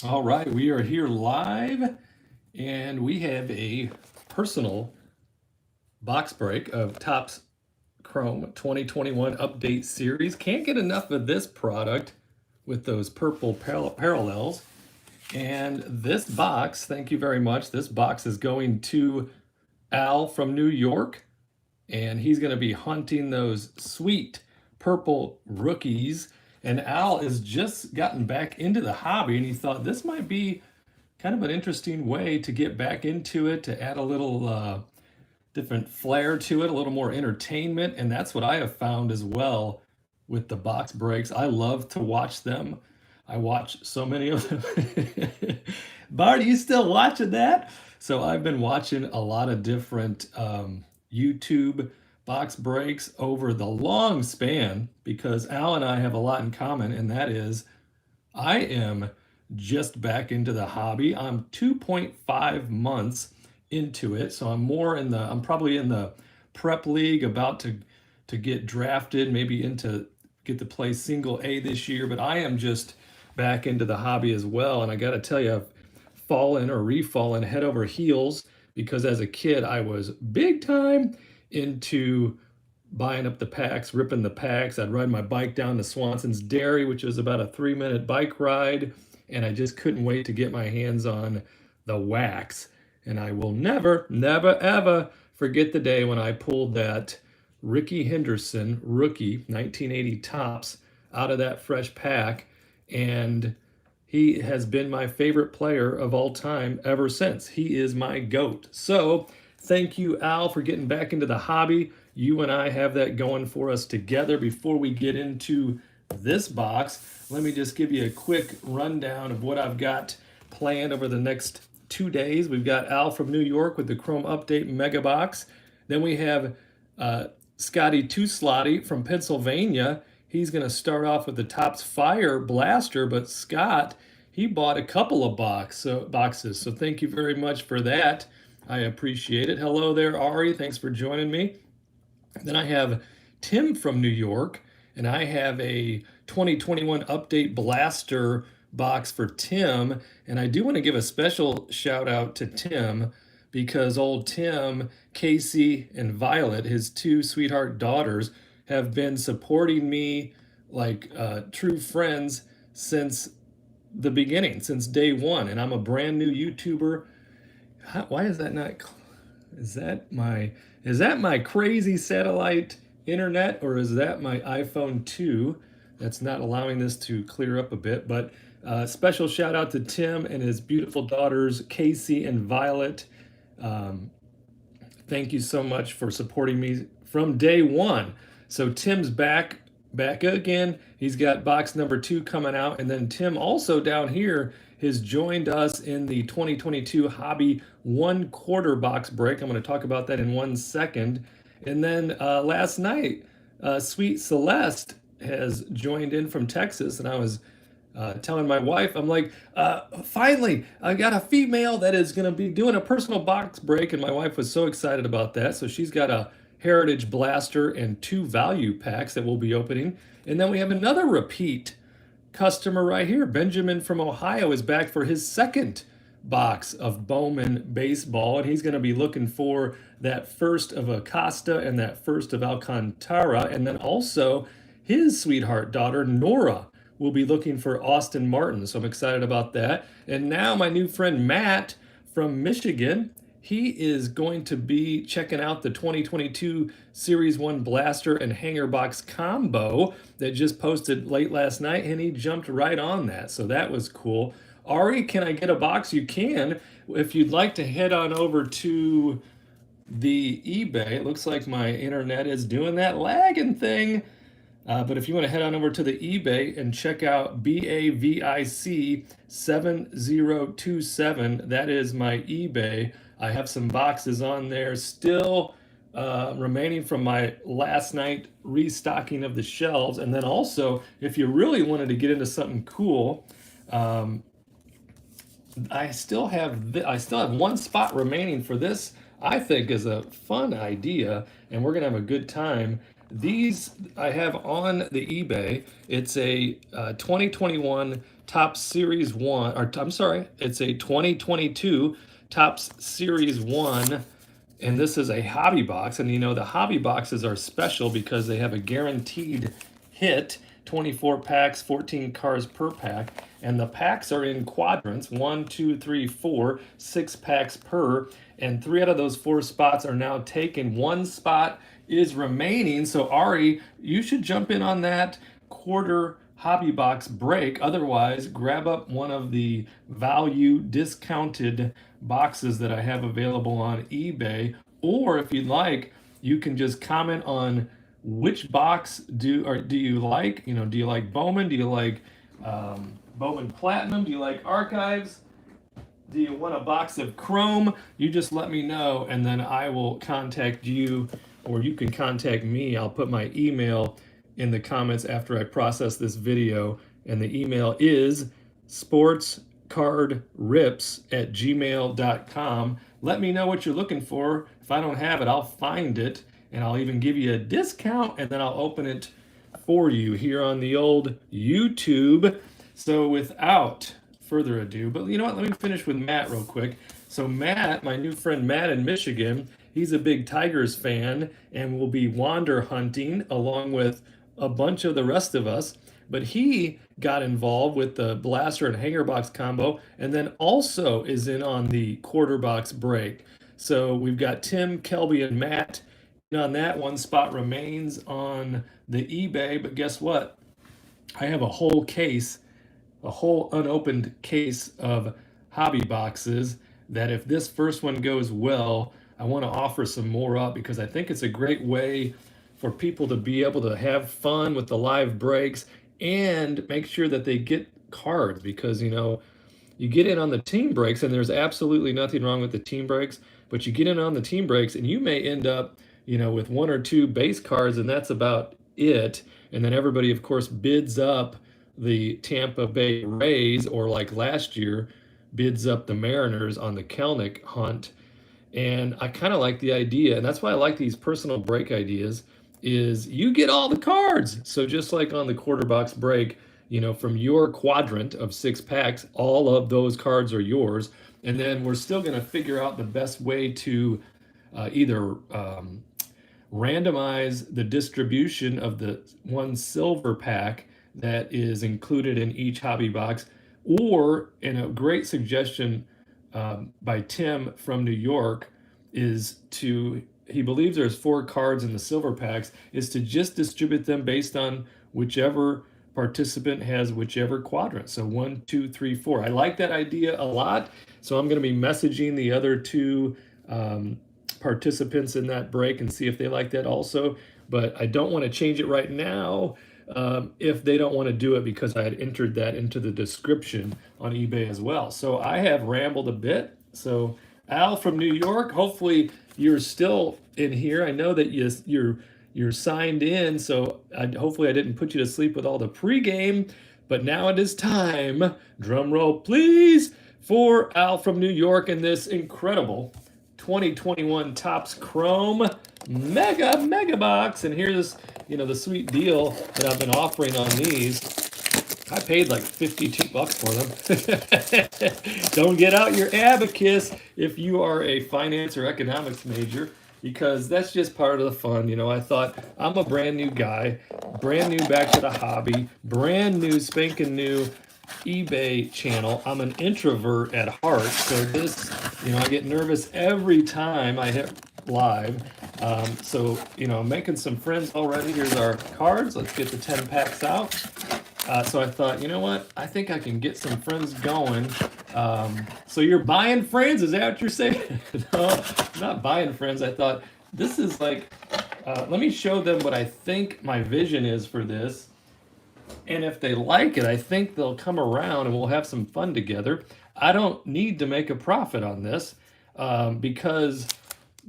All right, we are here live and we have a personal box break of Topps Chrome 2021 update series. Can't get enough of this product with those purple parallels. And this box, thank you very much. This box is going to Al from New York, and he's going to be hunting those sweet purple rookies. And Al has just gotten back into the hobby, and he thought this might be kind of an interesting way to get back into it, to add a little different flair to it, a little more entertainment. And that's what I have found as well with the box breaks. I love to watch them. I watch so many of them. Bart, are you still watching that? So I've been watching a lot of different YouTube box breaks over the long span because Al and I have a lot in common, and that is I am just back into the hobby. I'm 2.5 months into it, so I'm probably in the prep league, about to get drafted, maybe into get to play single A this year, but I am just back into the hobby as well. And I got to tell you, I've fallen or refallen head over heels because as a kid, I was big time into buying up the packs, ripping the packs. I'd ride my bike down to Swanson's Dairy, which was about a 3-minute bike ride, and I just couldn't wait to get my hands on the wax. And I will never, never, ever forget the day when I pulled that Ricky Henderson rookie 1980 Topps out of that fresh pack, and he has been my favorite player of all time ever since. He is my GOAT. So thank you, Al, for getting back into the hobby. You and I have that going for us together. Before we get into this box, let me just give you a quick rundown of what I've got planned over the next 2 days. We've got Al from New York with the Chrome Update Mega Box. Then we have Scotty Too Slotty from Pennsylvania. He's going to start off with the Topps Fire Blaster, but Scott, he bought a couple of boxes. So thank you very much for that. I appreciate it. Hello there, Ari. Thanks for joining me. Then I have Tim from New York, and I have a 2021 Update Blaster box for Tim. And I do want to give a special shout out to Tim because old Tim, Casey, and Violet, his two sweetheart daughters, have been supporting me like true friends since the beginning, since day one. And I'm a brand new YouTuber. Why is that not? Is that my crazy satellite internet, or is that my iPhone 2 that's not allowing this to clear up a bit? But special shout out to Tim and his beautiful daughters, Casey and Violet. Um, Thank you so much for supporting me from day one. So Tim's back again. He's got box number 2 coming out, and then Tim also down here has joined us in the 2022 Hobby 1/4 box break. I'm going to talk about that in 1 second. And then last night, Sweet Celeste has joined in from Texas, and I was telling my wife, I'm like, finally, I got a female that is going to be doing a personal box break. And my wife was so excited about that. So she's got a Heritage Blaster and 2 value packs that we'll be opening. And then we have another repeat customer right here. Benjamin from Ohio is back for his second box of Bowman baseball. And he's going to be looking for that first of Acosta and that first of Alcantara. And then also his sweetheart daughter, Nora, will be looking for Austin Martin. So I'm excited about that. And now my new friend Matt from Michigan, he is going to be checking out the 2022 Series 1 Blaster and Hanger Box combo that just posted late last night, and he jumped right on that. So that was cool. Ari, can I get a box? You can. If you'd like to head on over to the eBay, it looks like my internet is doing that lagging thing. But if you want to head on over to the eBay and check out BAVIC 7027, that is my eBay. I have some boxes on there still remaining from my last night restocking of the shelves. And then also, if you really wanted to get into something cool, um, I still have one spot remaining for this. I think is a fun idea, and we're gonna have a good time. These I have on the eBay. It's a 2021 Topps Series 1, or I'm sorry, it's a 2022 Topps Series 1, and this is a hobby box. And you know, the hobby boxes are special because they have a guaranteed hit, 24 packs, 14 cars per pack. And the packs are in quadrants, 1, 2, 3, 4, 6 packs per. And 3 out of those 4 spots are now taken. 1 spot is remaining. So Ari, you should jump in on that quarter hobby box break. Otherwise, grab up one of the value discounted boxes that I have available on eBay. Or if you'd like, you can just comment on which box do you like? You know, do you like Bowman? Do you like Bowman Platinum? Do you like Archives? Do you want a box of Chrome? You just let me know, and then I will contact you, or you can contact me. I'll put my email in the comments after I process this video, and the email is sportscardrips@gmail.com. Let me know what you're looking for. If I don't have it, I'll find it, and I'll even give you a discount, and then I'll open it for you here on the old YouTube. So without further ado, but you know what? Let me finish with Matt real quick. So Matt, my new friend Matt in Michigan, he's a big Tigers fan and will be wander hunting along with a bunch of the rest of us. But he got involved with the blaster and hanger box combo, and then also is in on the quarter box break. So we've got Tim, Kelby, and Matt in on that. One spot remains on the eBay, but guess what? I have a whole unopened case of hobby boxes that if this first one goes well, I want to offer some more up because I think it's a great way for people to be able to have fun with the live breaks and make sure that they get cards because, you know, you get in on the team breaks and there's absolutely nothing wrong with the team breaks, but you get in on the team breaks and you may end up, you know, with 1 or 2 base cards and that's about it. And then everybody, of course, bids up the Tampa Bay Rays, or like last year, bids up the Mariners on the Kelnick hunt. And I kind of like the idea, and that's why I like these personal break ideas, is you get all the cards. So just like on the quarter box break, you know, from your quadrant of 6 packs, all of those cards are yours. And then we're still going to figure out the best way to either randomize the distribution of the 1 silver pack that is included in each hobby box, or, in a great suggestion by Tim from New York, is to, he believes there's 4 cards in the silver packs, is to just distribute them based on whichever participant has whichever quadrant. So 1, 2, 3, 4. I like that idea a lot. So I'm going to be messaging the other 2 participants in that break and see if they like that also. But I don't want to change it right now if they don't want to do it, because I had entered that into the description on eBay as well. So I have rambled a bit. So Al from New York, hopefully you're still in here. I know that you're signed in, so hopefully I didn't put you to sleep with all the pregame. But now it is time, drum roll please, for Al from New York and this incredible 2021 Topps Chrome mega box. And here's, you know, the sweet deal that I've been offering on these. I paid like $52 for them. Don't get out your abacus if you are a finance or economics major, because that's just part of the fun. You know, I thought, I'm a brand new guy, brand new back to the hobby, brand new spanking new eBay channel. I'm an introvert at heart, so this, you know, I get nervous every time I hit live. So, you know, I'm making some friends already. Here's our cards. Let's get the 10 packs out. So I thought, you know what? I think I can get some friends going. So you're buying friends? Is that what you're saying? No, I'm not buying friends. I thought this is like, let me show them what I think my vision is for this. And if they like it, I think they'll come around and we'll have some fun together. I don't need to make a profit on this because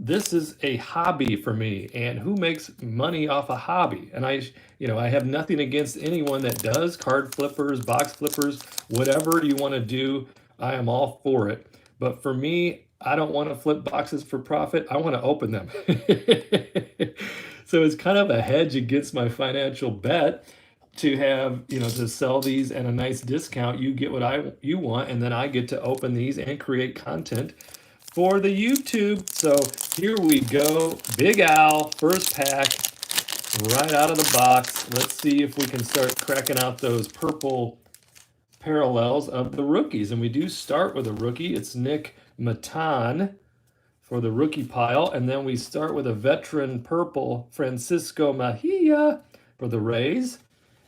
this is a hobby for me. And who makes money off a hobby? And I have nothing against anyone that does card flippers, box flippers, whatever you want to do. I am all for it. But for me, I don't want to flip boxes for profit. I want to open them. So it's kind of a hedge against my financial bet. to have, to sell these at a nice discount. You get what you want, and then I get to open these and create content for the YouTube. So here we go. Big Al, first pack, right out of the box. Let's see if we can start cracking out those purple parallels of the rookies. And we do start with a rookie. It's Nick Matan for the rookie pile. And then we start with a veteran purple, Francisco Mejia for the Rays.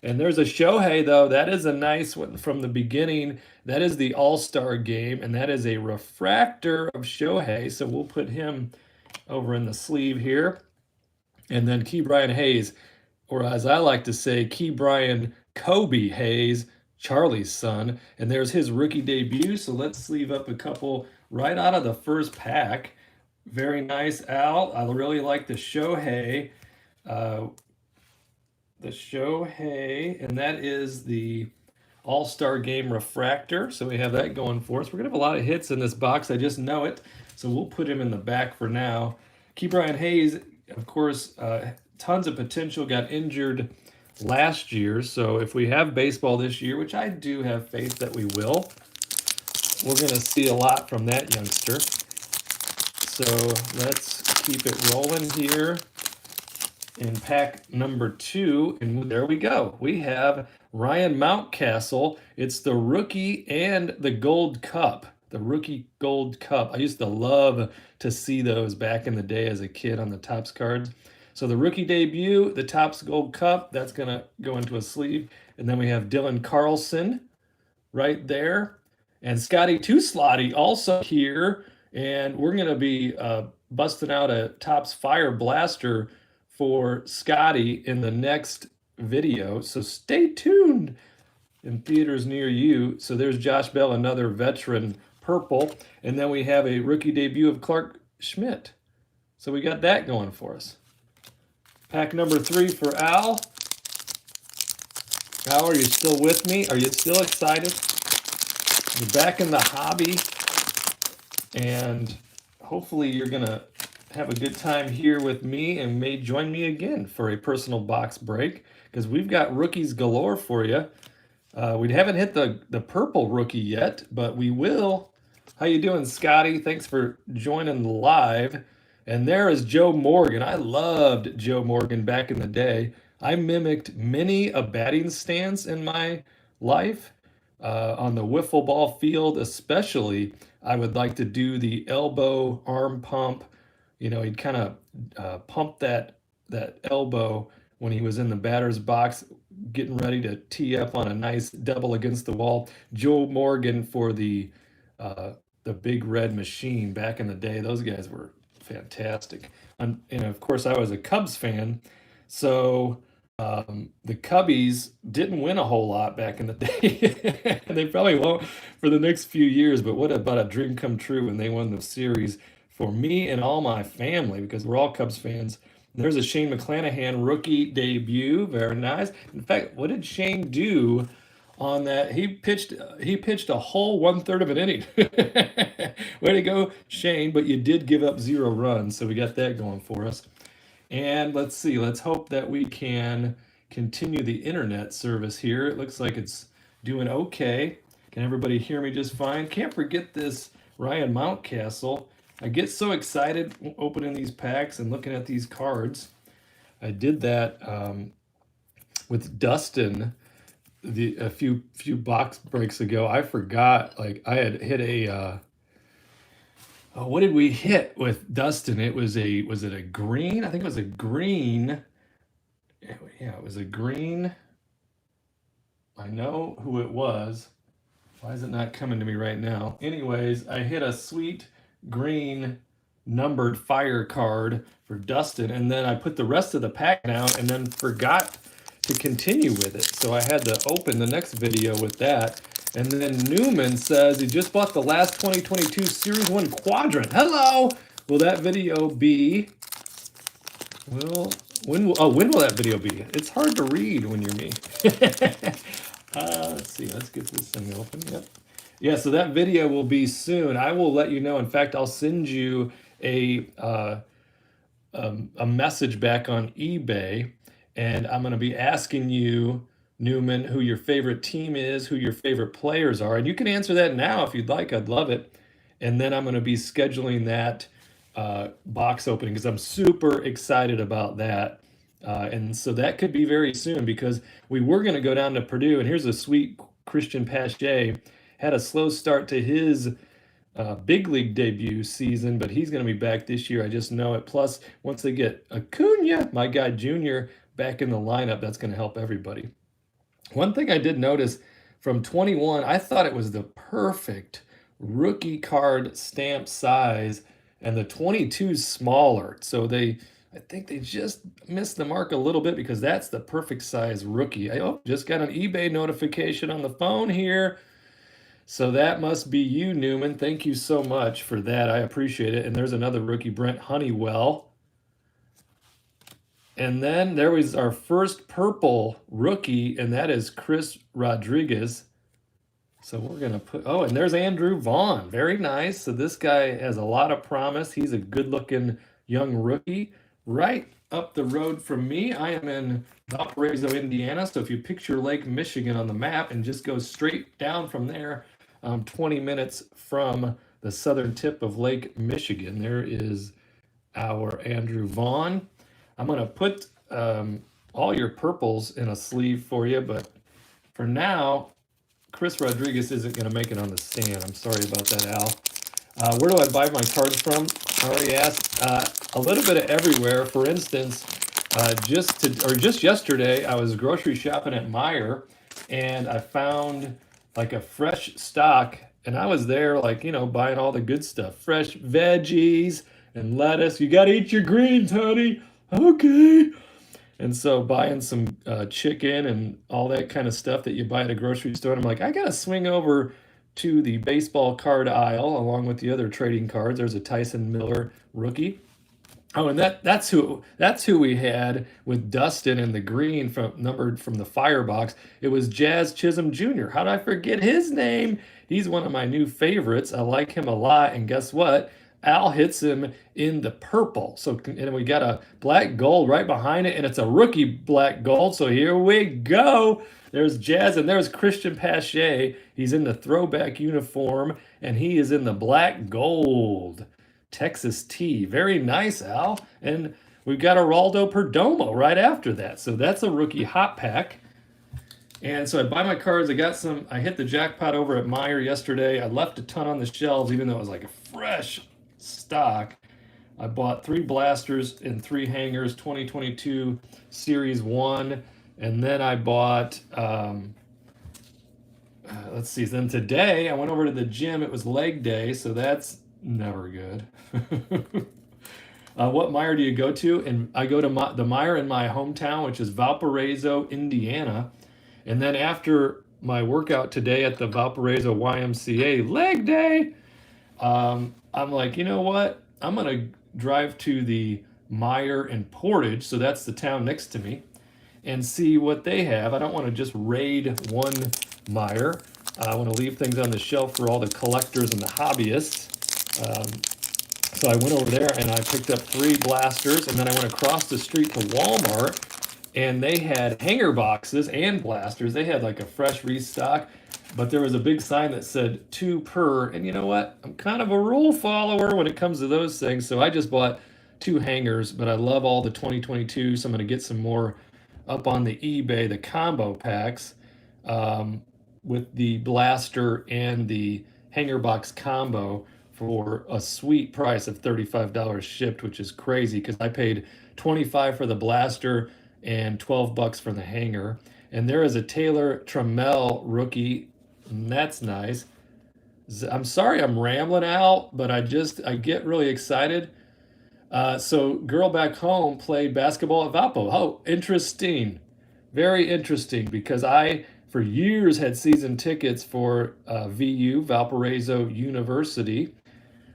And there's a Shohei, though. That is a nice one from the beginning. That is the All-Star game, and that is a refractor of Shohei. So we'll put him over in the sleeve here. And then Ke'Bryan Hayes, or as I like to say, Ke'Bryan Kobe Hayes, Charlie's son. And there's his rookie debut. So let's sleeve up a couple right out of the first pack. Very nice, Al. I really like the Shohei. And that is the All-Star Game Refractor. So we have that going for us. We're going to have a lot of hits in this box. I just know it. So we'll put him in the back for now. Ke'Bryan Hayes, of course, tons of potential, got injured last year. So if we have baseball this year, which I do have faith that we will, we're going to see a lot from that youngster. So let's keep it rolling here in pack number 2, and there we go. We have Ryan Mountcastle. It's the rookie and the gold cup, the rookie gold cup. I used to love to see those back in the day as a kid on the Topps cards. So the rookie debut, the Topps gold cup, that's going to go into a sleeve. And then we have Dylan Carlson right there. And Scotty Too Slotty also here. And we're going to be busting out a Topps Fire Blaster for Scotty in the next video. So stay tuned in theaters near you. So there's Josh Bell, another veteran purple. And then we have a rookie debut of Clark Schmidt. So we got that going for us. Pack number 3 for Al. Al, are you still with me? Are you still excited? You're back in the hobby, and hopefully you're going to have a good time here with me and may join me again for a personal box break, because we've got rookies galore for you. We haven't hit the purple rookie yet, but we will. How you doing, Scotty? Thanks for joining live. And there is Joe Morgan. I loved Joe Morgan back in the day. I mimicked many a batting stance in my life. On the wiffle ball field especially, I would like to do the elbow arm pump. He'd kind of pump that elbow when he was in the batter's box, getting ready to tee up on a nice double against the wall. Joe Morgan for the Big Red Machine back in the day. Those guys were fantastic. And of course, I was a Cubs fan, so the Cubbies didn't win a whole lot back in the day. They probably won't for the next few years, but what about a dream come true when they won the series for me and all my family, because we're all Cubs fans. There's a Shane Mcclanahan rookie debut. Very nice. In fact, what did Shane do on that? He pitched a whole 1/3 of an inning. Way to go, Shane, but you did give up 0 runs, so we got that going for us. And let's see, let's hope that we can continue the internet service here. It looks like it's doing okay. Can everybody hear me just fine? Can't forget this Ryan Mountcastle. I get so excited opening these packs and looking at these cards. I did that with Dustin a few box breaks ago. I forgot, like I had hit a what did we hit with Dustin? It was it a green? I think it was a green. Yeah, it was a green. I know who it was. Why is it not coming to me right now? Anyways, I hit a sweet green numbered fire card for Dustin, and then I put the rest of the pack down and then forgot to continue with it. So I had to open the next video with that. And then Newman says he just bought the last 2022 Series 1 Quadrant. Hello! Will that video be... Well, when will that video be? It's hard to read when you're me. Let's see. Let's get this thing open. Yep. Yeah, so that video will be soon. I will let you know. In fact, I'll send you a message back on eBay, and I'm going to be asking you Newman, who your favorite team is, who your favorite players are. And you can answer that now if you'd like. I'd love it. And then I'm going to be scheduling that box opening because I'm super excited about that. And so that could be very soon because we were going to go down to Purdue. And here's a sweet Christian Pache. Had a slow start to his big league debut season, but he's going to be back this year. I just know it. Plus, once they get Acuna, my guy Junior, back in the lineup, that's going to help everybody. One thing I did notice from 21, I thought it was the perfect rookie card stamp size, and the 22 is smaller. So I think they just missed the mark a little bit because that's the perfect size rookie. I just got an eBay notification on the phone here. So that must be you, Newman. Thank you so much for that. I appreciate it. And there's another rookie, Brent Honeywell. And then there was our first purple rookie, and that is Chris Rodriguez. So we're going to put, oh, and there's Andrew Vaughn. Very nice. So this guy has a lot of promise. He's a good-looking young rookie. Right up the road from me, I am in Valparaiso, Indiana. So if you picture Lake Michigan on the map and just go straight down from there, 20 minutes from the southern tip of Lake Michigan, there is our Andrew Vaughn. I'm going to put all your purples in a sleeve for you, but for now, Chris Rodriguez isn't going to make it on the stand. I'm sorry about that, Al. Where do I buy my cards from? I already asked. A little bit of everywhere. For instance, just yesterday, I was grocery shopping at Meijer, and I found like a fresh stock, and I was there like, buying all the good stuff. Fresh veggies and lettuce. You got to eat your greens, honey. Okay. And so buying some chicken and all that kind of stuff that you buy at a grocery store. And I'm like, I got to swing over to the baseball card aisle along with the other trading cards. There's a Tyson Miller rookie. Oh, and that's who we had with Dustin in the green numbered from the firebox. It was Jazz Chisholm Jr. How did I forget his name? He's one of my new favorites. I like him a lot. And guess what? Al hits him in the purple. So, and we got a black gold right behind it, and it's a rookie black gold. So here we go. There's Jazz, and there's Christian Pache. He's in the throwback uniform, and he is in the black gold. Texas T. Very nice, Al. And we've got Geraldo Perdomo right after that. So that's a rookie hot pack. And so I buy my cards. I hit the jackpot over at Meijer yesterday. I left a ton on the shelves, even though it was like a fresh stock. I bought 3 blasters and 3 hangers, 2022 Series 1. And then I bought, let's see, then today I went over to the gym. It was leg day, so that's never good. What Meijer do you go to? And I go to the Meijer in my hometown, which is Valparaiso, Indiana. And then after my workout today at the Valparaiso YMCA leg day, I'm like, you know what? I'm going to drive to the Meijer in Portage, so that's the town next to me, and see what they have. I don't want to just raid one Meijer. I want to leave things on the shelf for all the collectors and the hobbyists. So I went over there and I picked up 3 blasters, and then I went across the street to Walmart, and they had hanger boxes and blasters. They had like a fresh restock, but there was a big sign that said 2 per. And you know what? I'm kind of a rule follower when it comes to those things. So I just bought 2 hangers, but I love all the 2022. So I'm going to get some more up on the eBay, the combo packs with the blaster and the hanger box combo for a sweet price of $35 shipped, which is crazy because I paid $25 for the blaster and $12 for the hanger. And there is a Taylor Trammell rookie, and that's nice. I'm sorry I'm rambling out, but I get really excited. So girl back home played basketball at Valpo. Oh, interesting. Very interesting, because I, for years, had season tickets for VU, Valparaiso University.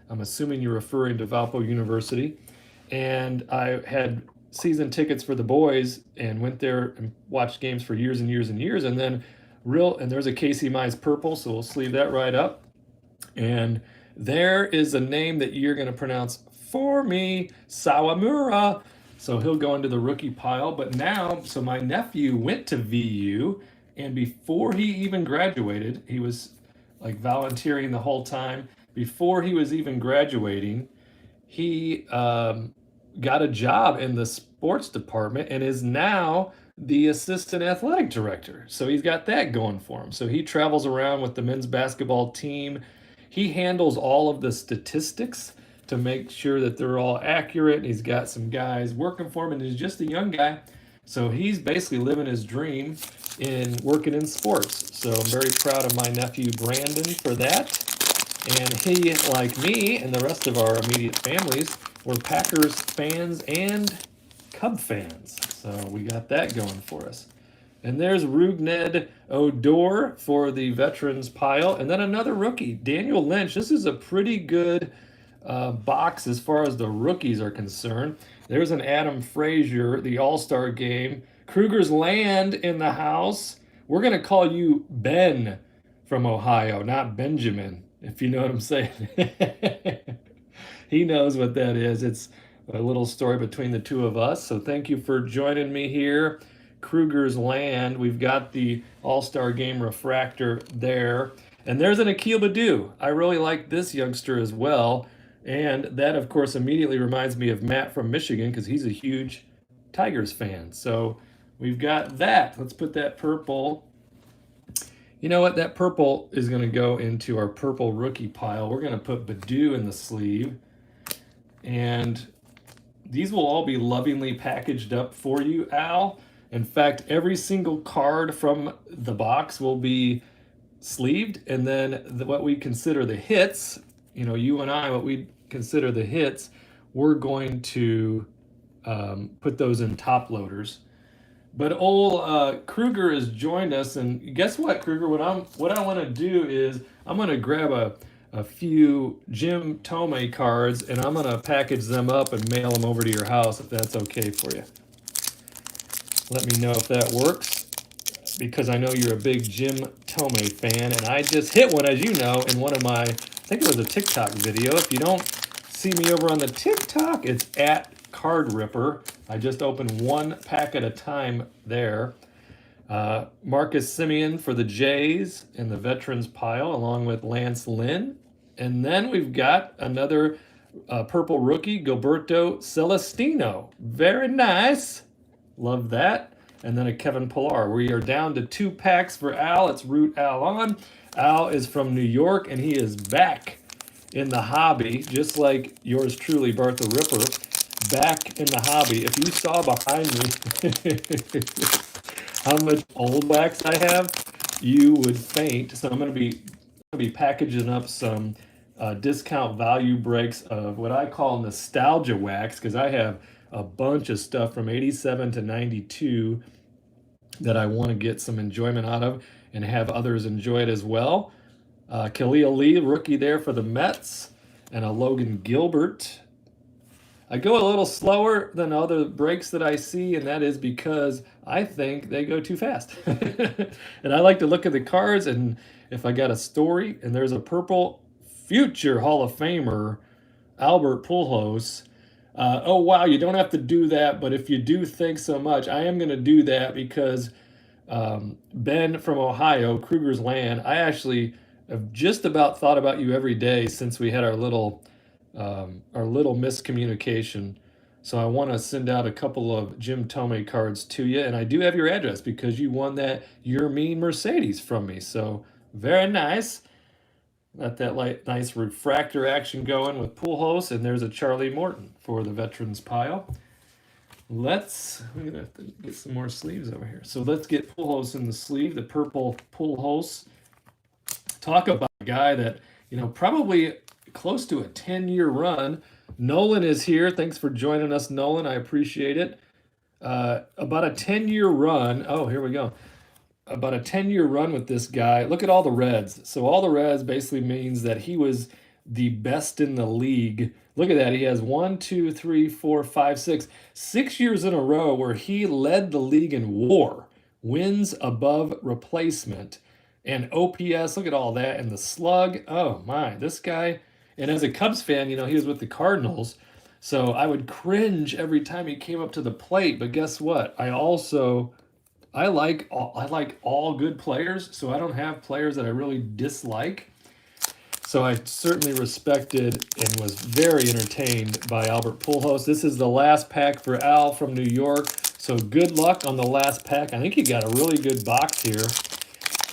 I'm assuming you're referring to Valpo University. And I had season tickets for the boys and went there and watched games for years and years and years. And then there's a Casey Mize purple, so we'll sleeve that right up. And there is a name that you're going to pronounce for me, Sawamura. So he'll go into the rookie pile. But now, so my nephew went to VU, And before he even graduated, he was like volunteering the whole time. Before he was even graduating, he got a job in the sports department and is now the assistant athletic director. So he's got that going for him. So he travels around with the men's basketball team. He handles all of the statistics to make sure that they're all accurate. He's got some guys working for him, and he's just a young guy. So he's basically living his dream in working in sports. So I'm very proud of my nephew Brandon for that. And he, like me and the rest of our immediate families, were Packers fans and Cub fans. So we got that going for us. And there's Rugned Odor for the veterans pile. And then another rookie, Daniel Lynch. This is a pretty good box as far as the rookies are concerned. There's an Adam Frazier, the All-Star game. Kruger's Land in the house. We're going to call you Ben from Ohio, not Benjamin, if you know what I'm saying. He knows what that is. It's a little story between the two of us. So thank you for joining me here. Kruger's Land. We've got the All-Star Game refractor there. And there's an Akil Badu. I really like this youngster as well. And that, of course, immediately reminds me of Matt from Michigan because he's a huge Tigers fan. So we've got that. Let's put that purple. You know what? That purple is going to go into our purple rookie pile. We're going to put Badu in the sleeve. And these will all be lovingly packaged up for you, Al. In fact, every single card from the box will be sleeved. And then what we consider the hits, you and I, what we consider the hits, we're going to put those in top loaders. But old Kruger has joined us, and guess what, Kruger? What I want to do is I'm going to grab a few Jim Tomei cards, and I'm going to package them up and mail them over to your house if that's okay for you. Let me know if that works, because I know you're a big Jim Tomei fan, and I just hit one, as you know, in one of my, I think it was a TikTok video. If you don't see me over on the TikTok, it's at Card Ripper. I just opened one pack at a time there. Marcus Simeon for the Jays in the veterans pile, along with Lance Lynn. And then we've got another purple rookie, Gilberto Celestino. Very nice. Love that. And then a Kevin Pillar. We are down to 2 packs for Al. Let's root Al on. Al is from New York, and he is back in the hobby, just like yours truly, Bart the Ripper, back in the hobby. If you saw behind me how much old wax I have, you would faint. So I'm going to be packaging up some discount value breaks of what I call nostalgia wax, because I have a bunch of stuff from 87 to 92 that I want to get some enjoyment out of and have others enjoy it as well. Khalil Lee, rookie there for the Mets, and a Logan Gilbert. I go a little slower than other breaks that I see, and that is because I think they go too fast. And I like to look at the cards, and if I got a story, and there's a purple future Hall of Famer, Albert Pujols. Oh, wow, you don't have to do that, but if you do, thanks so much. I am going to do that because Ben from Ohio, Kruger's Land, I actually have just about thought about you every day since we had our little miscommunication. So I want to send out a couple of Jim Tomei cards to you, and I do have your address because you won that Your Mean Mercedes from me. So very nice. Got that nice refractor action going with Pujols, and there's a Charlie Morton for the veterans pile. We're gonna have to get some more sleeves over here. So let's get Pujols in the sleeve, the purple Pujols. Talk about a guy that, probably close to a 10-year run. Nolan is here. Thanks for joining us, Nolan. I appreciate it. About a 10-year run. Oh, here we go. About a 10-year run with this guy. Look at all the reds. So all the reds basically means that he was the best in the league. Look at that. He has 1, 2, 3, 4, 5, 6 years in a row where he led the league in WAR, wins above replacement, and OPS. Look at all that. And the slug. Oh my, this guy. And as a Cubs fan, he was with the Cardinals. So I would cringe every time he came up to the plate. But guess what? I also I like all good players, so I don't have players that I really dislike. So I certainly respected and was very entertained by Albert Pujols. This is the last pack for Al from New York. So good luck on the last pack. I think you got a really good box here,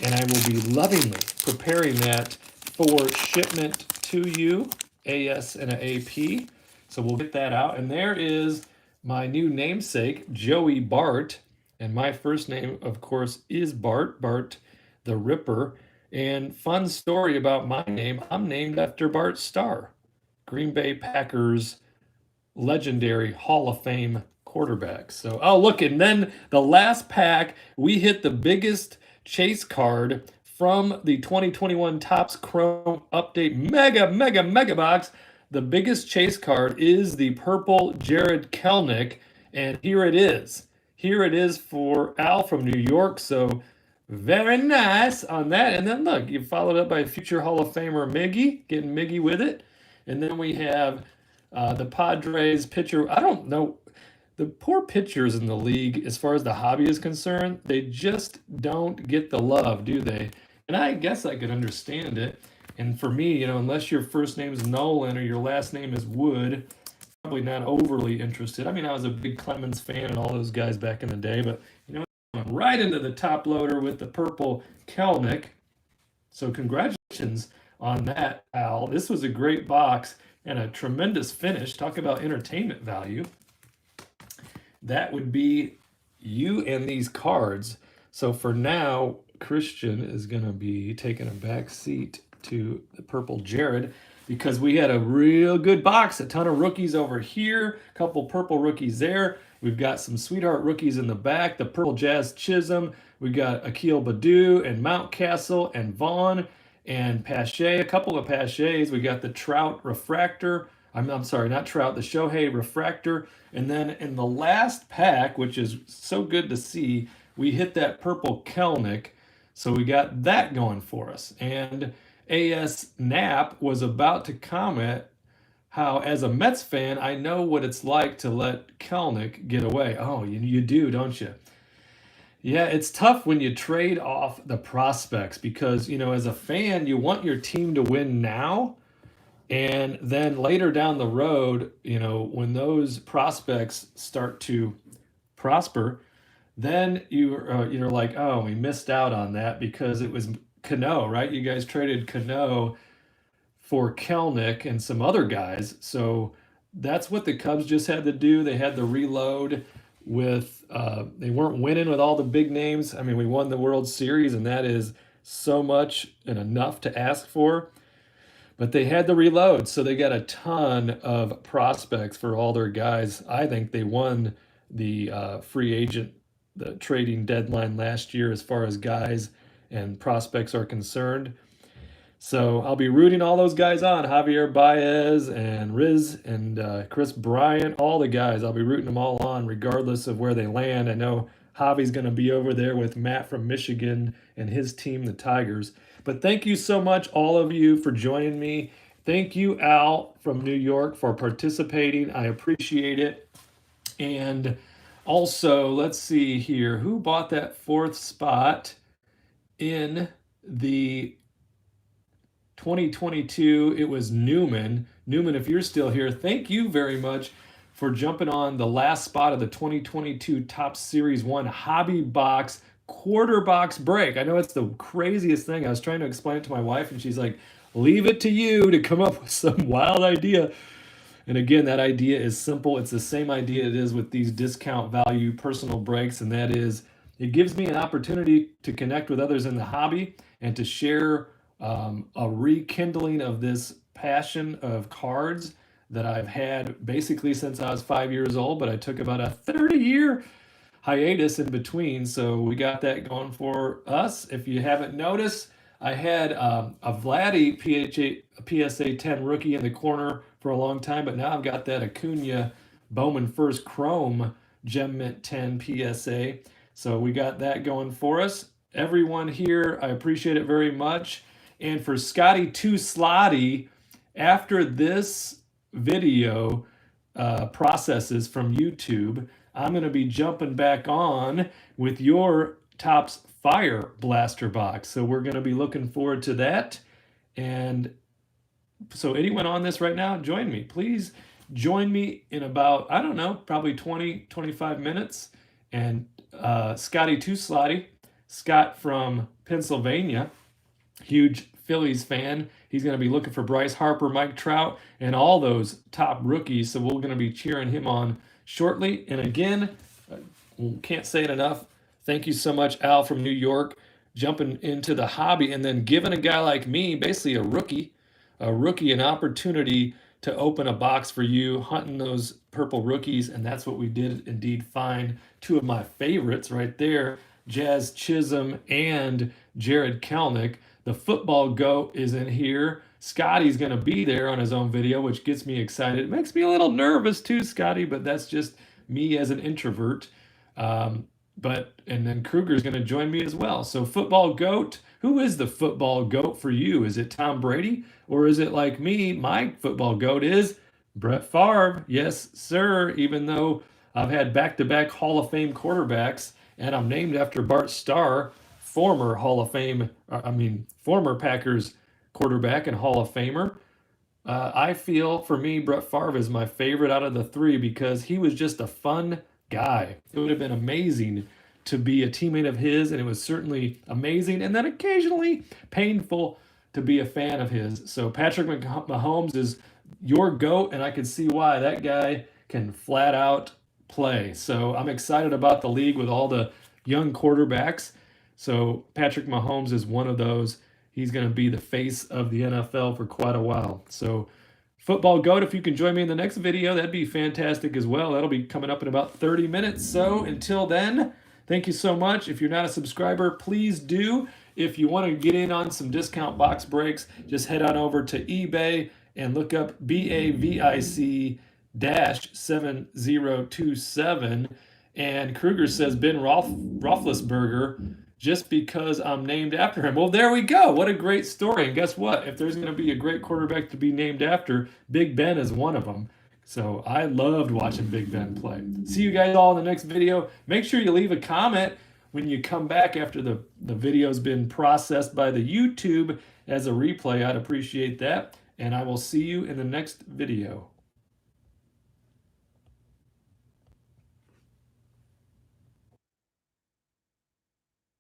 and I will be lovingly preparing that for shipment to you, AS and an AP. So we'll get that out. And there is my new namesake, Joey Bart. And my first name, of course, is Bart the Ripper. And fun story about my name, I'm named after Bart Starr, Green Bay Packers legendary Hall of Fame quarterback. So, oh, look, and then the last pack, we hit the biggest chase card from the 2021 Topps Chrome Update mega box. The biggest chase card is the purple Jared Kelnick, and here it is. Here it is for Al from New York. So, very nice on that. And then look, you followed up by future Hall of Famer Miggy, getting Miggy with it. And then we have the Padres pitcher. I don't know. The poor pitchers in the league, as far as the hobby is concerned, they just don't get the love, do they? And I guess I could understand it. And for me, unless your first name is Nolan or your last name is Wood, probably not overly interested. I mean, I was a big Clemens fan and all those guys back in the day, but I'm right into the top loader with the purple Kelnick. So congratulations on that, Al. This was a great box and a tremendous finish. Talk about entertainment value. That would be you and these cards. So for now, Christian is going to be taking a back seat to the purple Jared because we had a real good box, a ton of rookies over here, a couple purple rookies there. We've got some sweetheart rookies in the back, the purple Jazz Chisholm. We got Akil Baddoo and Mountcastle and Vaughn and Pache, a couple of Paches. We got the Trout Refractor. I'm sorry, not Trout, the Shohei Refractor. And then in the last pack, which is so good to see, we hit that purple Kelnick. So we got that going for us. And AS Knapp was about to comment how, as a Mets fan, I know what it's like to let Kelnick get away. Oh, you do, don't you? Yeah, it's tough when you trade off the prospects because, as a fan, you want your team to win now. And then later down the road, when those prospects start to prosper, then you're like, oh, we missed out on that because it was Cano, right? You guys traded Cano for Kelnick and some other guys. So that's what the Cubs just had to do. They had to reload with, they weren't winning with all the big names. I mean, we won the World Series, and that is so much and enough to ask for. But they had to reload, so they got a ton of prospects for all their guys. I think they won the free agent, the trading deadline last year as far as guys and prospects are concerned. So I'll be rooting all those guys on, Javier Baez and Riz and Chris Bryant, all the guys. I'll be rooting them all on regardless of where they land. I know Javi's going to be over there with Matt from Michigan and his team, the Tigers. But thank you so much, all of you, for joining me. Thank you, Al from New York, for participating. I appreciate it. And also, let's see here. Who bought that fourth spot in the 2022? It was Newman. Newman, if you're still here, thank you very much for jumping on the last spot of the 2022 Topps Series 1 Hobby Box quarter box break. I know it's the craziest thing. I was trying to explain it to my wife, and she's like, leave it to you to come up with some wild idea. And again, that idea is simple. It's the same idea it is with these discount value personal breaks, and that is it gives me an opportunity to connect with others in the hobby and to share a rekindling of this passion of cards that I've had basically since I was 5 years old, but I took about a 30-year hiatus in between. So we got that going for us. If you haven't noticed, I had a Vladdy PSA 10 rookie in the corner for a long time, but now I've got that Acuna Bowman First Chrome Gem Mint 10 PSA. So we got that going for us. Everyone here, I appreciate it very much. And for Scotty Too Slotty, after this video processes from YouTube, I'm going to be jumping back on with your Topps Fire Blaster box. So we're going to be looking forward to that. And so anyone on this right now, join me. Please join me in about, I don't know, probably 20, 25 minutes. And Scotty Too Slotty, Scott from Pennsylvania, huge Phillies fan. He's going to be looking for Bryce Harper, Mike Trout, and all those top rookies. So we're going to be cheering him on shortly. And again, can't say it enough. Thank you so much, Al from New York, jumping into the hobby and then giving a guy like me, basically a rookie, an opportunity to open a box for you, hunting those purple rookies. And that's what we did indeed find. Two of my favorites right there, Jazz Chisholm and Jared Kelnick. The football goat is in here. Scotty's going to be there on his own video, which gets me excited. It makes me a little nervous too, Scotty, but that's just me as an introvert. And then Kruger's going to join me as well. So football goat, who is the football goat for you? Is it Tom Brady, or is it like me? My football goat is Brett Favre. Yes, sir. Even though I've had back-to-back Hall of Fame quarterbacks, and I'm named after Bart Starr, former Packers quarterback and Hall of Famer. I feel for me, Brett Favre is my favorite out of the three because he was just a fun guy. It would have been amazing to be a teammate of his, and it was certainly amazing and then occasionally painful to be a fan of his. So Patrick Mahomes is your GOAT, and I can see why. That guy can flat out play. So I'm excited about the league with all the young quarterbacks. So Patrick Mahomes is one of those. He's going to be the face of the NFL for quite a while. So football goat, if you can join me in the next video, that'd be fantastic as well. That'll be coming up in about 30 minutes. So until then, thank you so much. If you're not a subscriber, please do. If you want to get in on some discount box breaks, just head on over to eBay and look up BAVIC-7027. And Kruger says Ben Roethlisberger, just because I'm named after him. Well, there we go. What a great story. And guess what? If there's going to be a great quarterback to be named after, Big Ben is one of them. So I loved watching Big Ben play. See you guys all in the next video. Make sure you leave a comment when you come back after the video's been processed by the YouTube as a replay. I'd appreciate that. And I will see you in the next video.